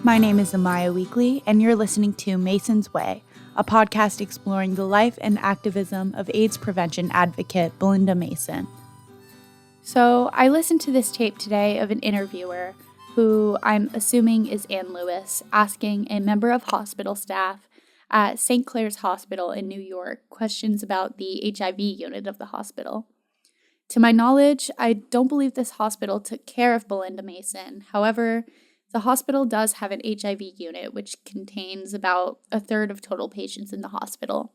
My name is Amyah Weakley, and you're listening to Mason's Way, a podcast exploring the life and activism of AIDS prevention advocate Belinda Mason. So I listened to this tape today of an interviewer who I'm assuming is Ann Lewis, asking a member of hospital staff at St. Clair's Hospital in New York questions about the HIV unit of the hospital. To my knowledge, I don't believe this hospital took care of Belinda Mason. However, the hospital does have an HIV unit, which contains about a third of total patients in the hospital.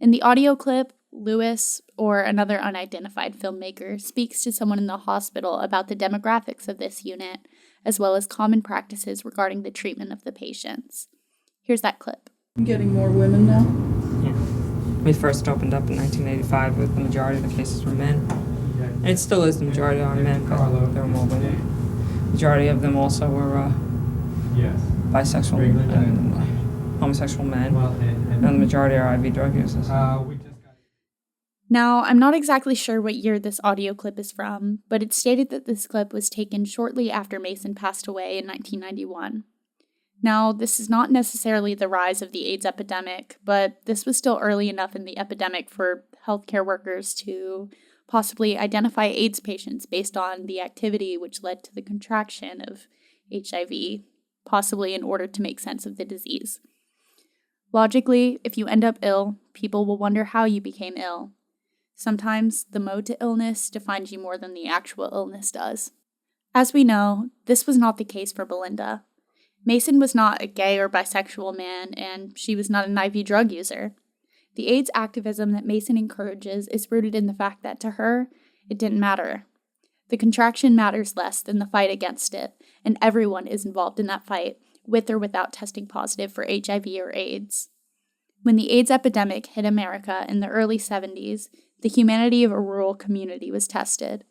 In the audio clip, Lewis, or another unidentified filmmaker, speaks to someone in the hospital about the demographics of this unit, as well as common practices regarding the treatment of the patients. Here's that clip. Getting more women now? Yeah. We first opened up in 1985 with the majority of the cases were men. And it still is the majority are men, but there were more women. Majority of them also were bisexual and homosexual men, and the majority are IV drug users. Now, I'm not exactly sure what year this audio clip is from, but it's stated that this clip was taken shortly after Mason passed away in 1991. Now, this is not necessarily the rise of the AIDS epidemic, but this was still early enough in the epidemic for healthcare workers to possibly identify AIDS patients based on the activity which led to the contraction of HIV, possibly in order to make sense of the disease. Logically, if you end up ill, people will wonder how you became ill. Sometimes the mode to illness defines you more than the actual illness does. As we know, this was not the case for Belinda. Mason was not a gay or bisexual man, and she was not an IV drug user. The AIDS activism that Mason encourages is rooted in the fact that to her, it didn't matter. The contraction matters less than the fight against it, and everyone is involved in that fight, with or without testing positive for HIV or AIDS. When the AIDS epidemic hit America in the early 70s, the humanity of a rural community was tested.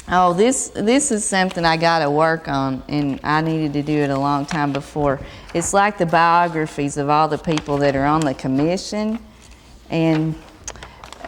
Oh, this is something I got to work on, and I needed to do it a long time before. It's like the biographies of all the people that are on the commission. And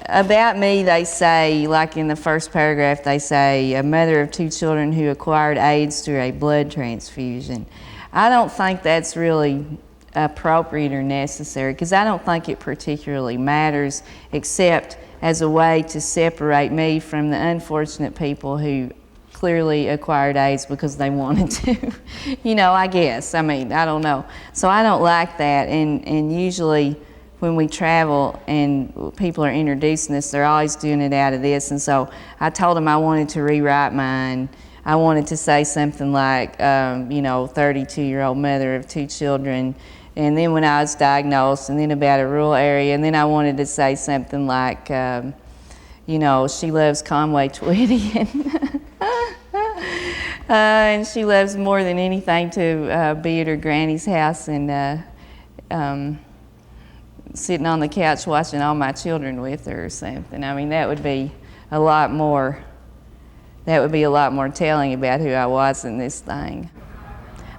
about me, they say, like in the first paragraph, they say, a mother of 2 children who acquired AIDS through a blood transfusion. I don't think that's really appropriate or necessary, because I don't think it particularly matters, except as a way to separate me from the unfortunate people who clearly acquired AIDS because they wanted to. I guess. I don't know. So I don't like that, and usually when we travel and people are introducing us, they're always doing it out of this. And so I told them I wanted to rewrite mine. I wanted to say something like, 32-year-old mother of 2 children, and then when I was diagnosed, and then about a rural area, and then I wanted to say something like, she loves Conway Twitty, and she loves more than anything to be at her granny's house and sitting on the couch watching all my children with her or something. That would be a lot more telling about who I was in this thing.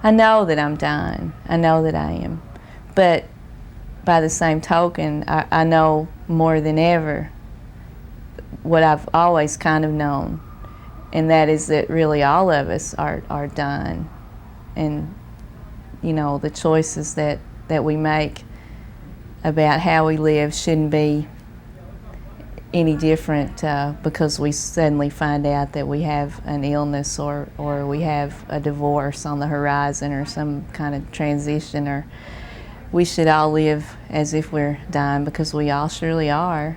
I know that I'm dying. I know that I am. But by the same token, I know more than ever what I've always kind of known, and that is that really all of us are dying. And, the choices that we make about how we live shouldn't be any different because we suddenly find out that we have an illness or we have a divorce on the horizon or some kind of transition. Or we should all live as if we're dying, because we all surely are,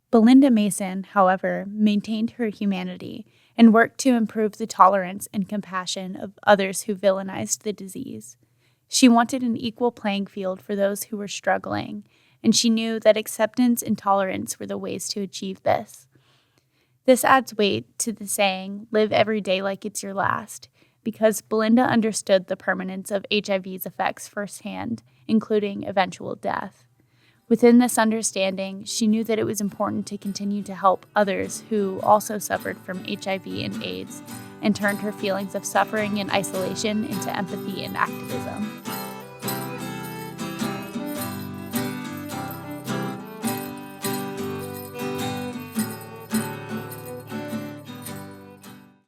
Belinda Mason, however, maintained her humanity and worked to improve the tolerance and compassion of others who villainized the disease. She wanted an equal playing field for those who were struggling, and she knew that acceptance and tolerance were the ways to achieve this. This adds weight to the saying, live every day like it's your last, because Belinda understood the permanence of HIV's effects firsthand, including eventual death. Within this understanding, she knew that it was important to continue to help others who also suffered from HIV and AIDS, and turned her feelings of suffering and isolation into empathy and activism.